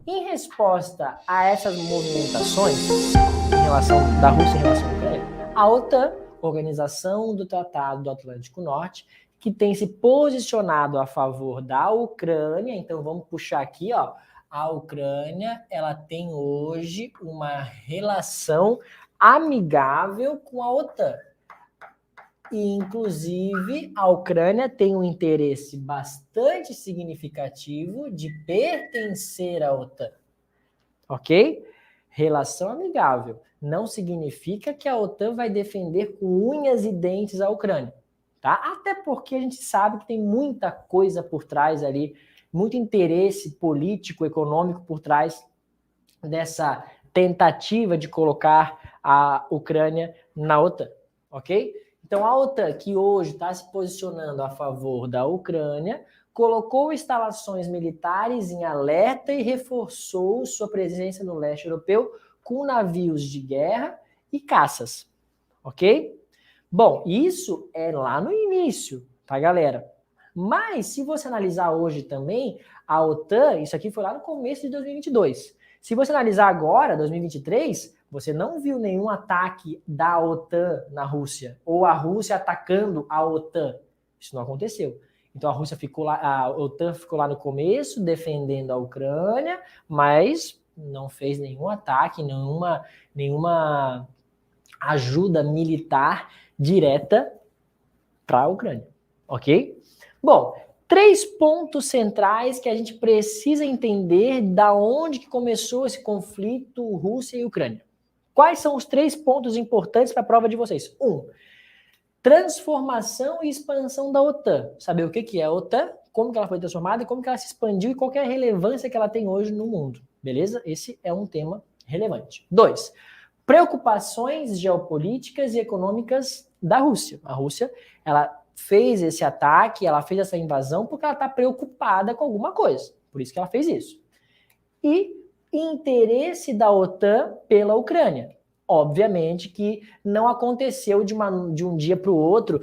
Em resposta a essas movimentações em relação da Rússia em relação à Ucrânia, a OTAN, Organização do Tratado do Atlântico Norte, que tem se posicionado a favor da Ucrânia, então vamos puxar aqui, ó, a Ucrânia, ela tem hoje uma relação amigável com a OTAN. E, inclusive, a Ucrânia tem um interesse bastante significativo de pertencer à OTAN. Ok? Relação amigável. Não significa que a OTAN vai defender com unhas e dentes a Ucrânia. Tá? Até porque a gente sabe que tem muita coisa por trás ali, muito interesse político, econômico por trás dessa tentativa de colocar a Ucrânia na OTAN. Ok? Então, a OTAN, que hoje está se posicionando a favor da Ucrânia, colocou instalações militares em alerta e reforçou sua presença no leste europeu com navios de guerra e caças. Ok? Bom, isso é lá no início, tá, galera? Mas, se você analisar hoje também, a OTAN, isso aqui foi lá no começo de 2022. Se você analisar agora, 2023, você não viu nenhum ataque da OTAN na Rússia, ou a Rússia atacando a OTAN. Isso não aconteceu. Então a OTAN ficou lá no começo, defendendo a Ucrânia, mas não fez nenhum ataque, nenhuma ajuda militar direta para a Ucrânia. Ok? Bom, 3 pontos centrais que a gente precisa entender da onde que começou esse conflito Rússia e Ucrânia. Quais são os 3 pontos importantes para a prova de vocês? 1. Transformação e expansão da OTAN. Saber o que é a OTAN, como que ela foi transformada e como que ela se expandiu e qual que é a relevância que ela tem hoje no mundo. Beleza? Esse é um tema relevante. 2. Preocupações geopolíticas e econômicas da Rússia. A Rússia, ela fez esse ataque, ela fez essa invasão porque ela está preocupada com alguma coisa. Por isso que ela fez isso. E interesse da OTAN pela Ucrânia. Obviamente que não aconteceu de um dia para o outro.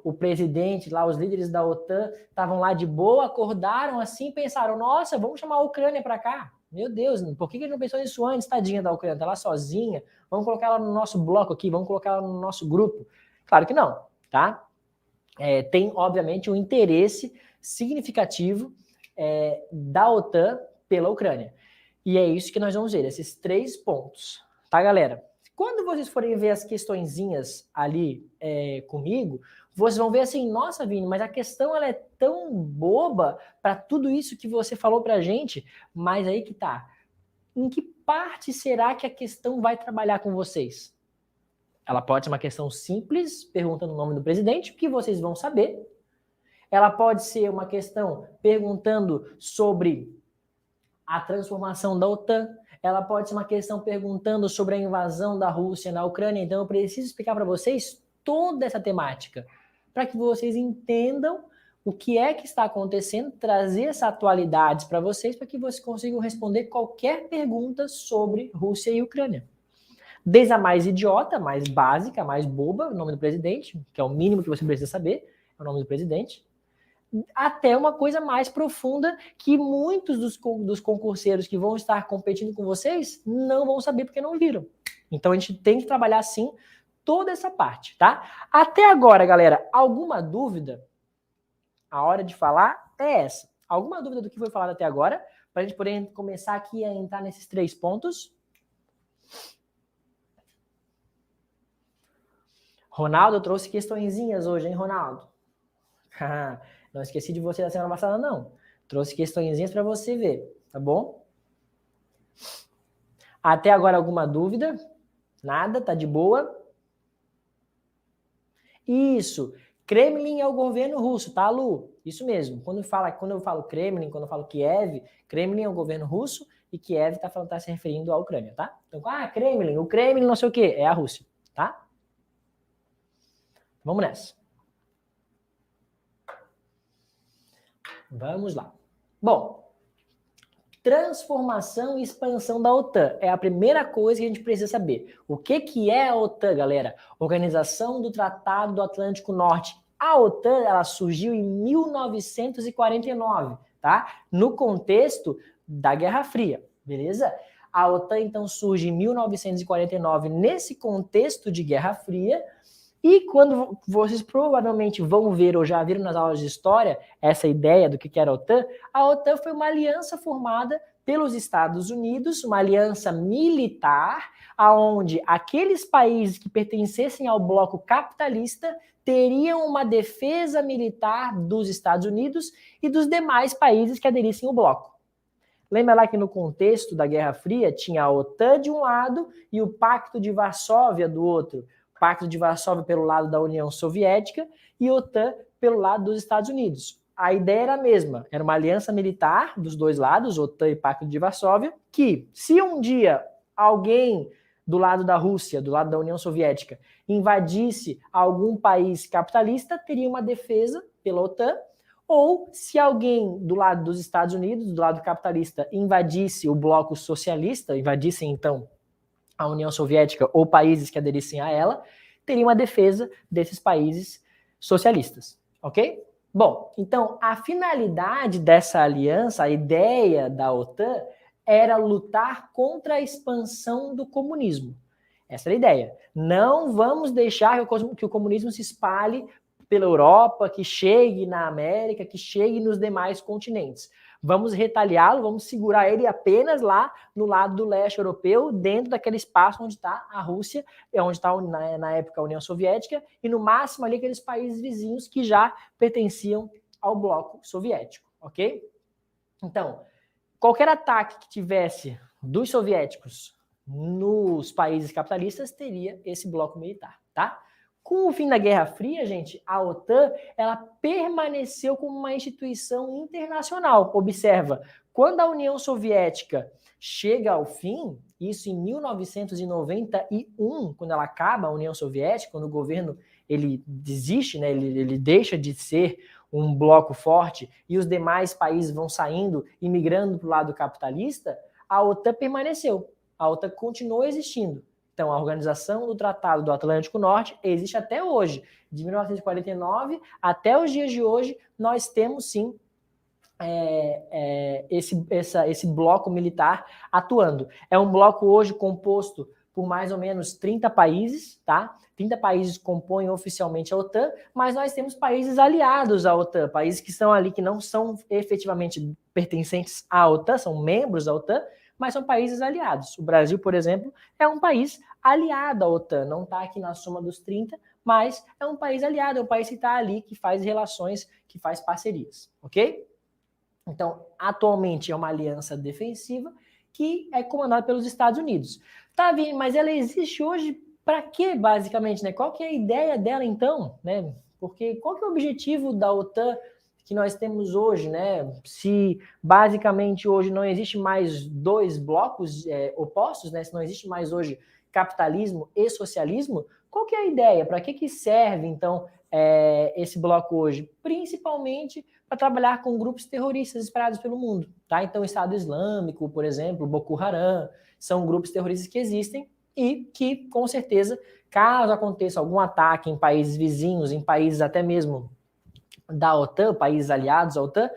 O presidente lá, os líderes da OTAN estavam lá de boa, acordaram assim e pensaram, nossa, vamos chamar a Ucrânia para cá. Meu Deus, por que ele não pensou nisso antes, tadinha da Ucrânia? Está lá sozinha, vamos colocar ela no nosso bloco aqui, vamos colocar ela no nosso grupo. Claro que não, tá? Tem, obviamente, um interesse significativo da OTAN pela Ucrânia. E é isso que nós vamos ver, esses 3 pontos. Tá, galera? Quando vocês forem ver as questõezinhas ali comigo, vocês vão ver assim, nossa, Vini, mas a questão ela é tão boba para tudo isso que você falou pra gente, mas aí que tá. Em que parte será que a questão vai trabalhar com vocês? Ela pode ser uma questão simples, perguntando o nome do presidente, que vocês vão saber. Ela pode ser uma questão perguntando sobre a transformação da OTAN. Ela pode ser uma questão perguntando sobre a invasão da Rússia na Ucrânia. Então, eu preciso explicar para vocês toda essa temática, para que vocês entendam o que é que está acontecendo, trazer essas atualidades para vocês, para que vocês consigam responder qualquer pergunta sobre Rússia e Ucrânia. Desde a mais idiota, mais básica, mais boba, o nome do presidente, que é o mínimo que você precisa saber, é o nome do presidente, até uma coisa mais profunda que muitos dos concurseiros que vão estar competindo com vocês não vão saber porque não viram. Então a gente tem que trabalhar sim toda essa parte, tá? Até agora, galera, alguma dúvida? A hora de falar é essa. Alguma dúvida do que foi falado até agora? Para a gente poder começar aqui a entrar nesses 3 pontos. Ronaldo trouxe questõezinhas hoje, hein, Ronaldo? Não esqueci de você da semana passada, não. Trouxe questõezinhas para você ver, tá bom? Até agora alguma dúvida? Nada? Tá de boa? Isso. Kremlin é o governo russo, tá, Lu? Isso mesmo. Quando eu falo Kremlin, quando eu falo Kiev, Kremlin é o governo russo e Kiev tá se referindo à Ucrânia, tá? Então, Kremlin, o Kremlin não sei o quê, é a Rússia, tá? Vamos nessa. Vamos lá. Bom, transformação e expansão da OTAN é a primeira coisa que a gente precisa saber. O que é a OTAN, galera? Organização do Tratado do Atlântico Norte. A OTAN, ela surgiu em 1949, tá? No contexto da Guerra Fria, beleza? A OTAN, então, surge em 1949 nesse contexto de Guerra Fria, e quando vocês provavelmente vão ver ou já viram nas aulas de história essa ideia do que era a OTAN foi uma aliança formada pelos Estados Unidos, uma aliança militar, onde aqueles países que pertencessem ao bloco capitalista teriam uma defesa militar dos Estados Unidos e dos demais países que aderissem ao bloco. Lembra lá que no contexto da Guerra Fria tinha a OTAN de um lado e o Pacto de Varsóvia do outro. Pacto de Varsóvia pelo lado da União Soviética e OTAN pelo lado dos Estados Unidos. A ideia era a mesma, era uma aliança militar dos dois lados, OTAN e Pacto de Varsóvia, que se um dia alguém do lado da Rússia, do lado da União Soviética, invadisse algum país capitalista, teria uma defesa pela OTAN, ou se alguém do lado dos Estados Unidos, do lado capitalista, invadisse o bloco socialista, invadisse então a União Soviética ou países que aderissem a ela, teria uma defesa desses países socialistas, ok? Bom, então a finalidade dessa aliança, a ideia da OTAN, era lutar contra a expansão do comunismo. Essa era a ideia. Não vamos deixar que o comunismo se espalhe pela Europa, que chegue na América, que chegue nos demais continentes. Vamos retaliá-lo, vamos segurar ele apenas lá no lado do leste europeu, dentro daquele espaço onde está a Rússia, onde está na época a União Soviética, e no máximo ali aqueles países vizinhos que já pertenciam ao bloco soviético, ok? Então, qualquer ataque que tivesse dos soviéticos nos países capitalistas teria esse bloco militar, tá? Com o fim da Guerra Fria, gente, a OTAN, ela permaneceu como uma instituição internacional. Observa, quando a União Soviética chega ao fim, isso em 1991, quando ela acaba a União Soviética, quando o governo ele desiste, né, ele deixa de ser um bloco forte e os demais países vão saindo e migrando para o lado capitalista, a OTAN permaneceu. A OTAN continuou existindo. Então, a Organização do Tratado do Atlântico Norte existe até hoje. De 1949 até os dias de hoje, nós temos sim esse bloco militar atuando. É um bloco hoje composto por mais ou menos 30 países, tá? 30 países compõem oficialmente a OTAN, mas nós temos países aliados à OTAN, países que estão ali, que não são efetivamente pertencentes à OTAN, são membros da OTAN, mas são países aliados. O Brasil, por exemplo, é um país aliado à OTAN, não está aqui na soma dos 30, mas é um país aliado, é um país que está ali, que faz relações, que faz parcerias, ok? Então, atualmente é uma aliança defensiva que é comandada pelos Estados Unidos. Tá, Vini, mas ela existe hoje para quê, basicamente, né? Qual que é a ideia dela, então? Né? Porque qual que é o objetivo da OTAN que nós temos hoje, né? Se basicamente hoje não existe mais dois blocos opostos, né? Se não existe mais hoje capitalismo e socialismo, qual que é a ideia? Para que serve, então, esse bloco hoje? Principalmente para trabalhar com grupos terroristas espalhados pelo mundo, tá? Então, o Estado Islâmico, por exemplo, Boko Haram, são grupos terroristas que existem e que, com certeza, caso aconteça algum ataque em países vizinhos, em países até mesmo da OTAN, países aliados à OTAN,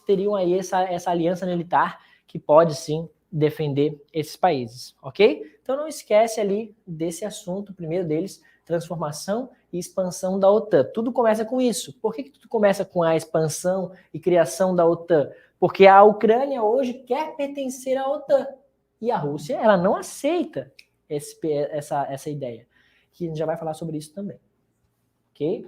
teriam aí essa aliança militar que pode sim defender esses países, ok? Então não esquece ali desse assunto, o primeiro deles, transformação e expansão da OTAN. Tudo começa com isso. Por que tudo começa com a expansão e criação da OTAN? Porque a Ucrânia hoje quer pertencer à OTAN e a Rússia ela não aceita essa ideia. Que a gente já vai falar sobre isso também, ok?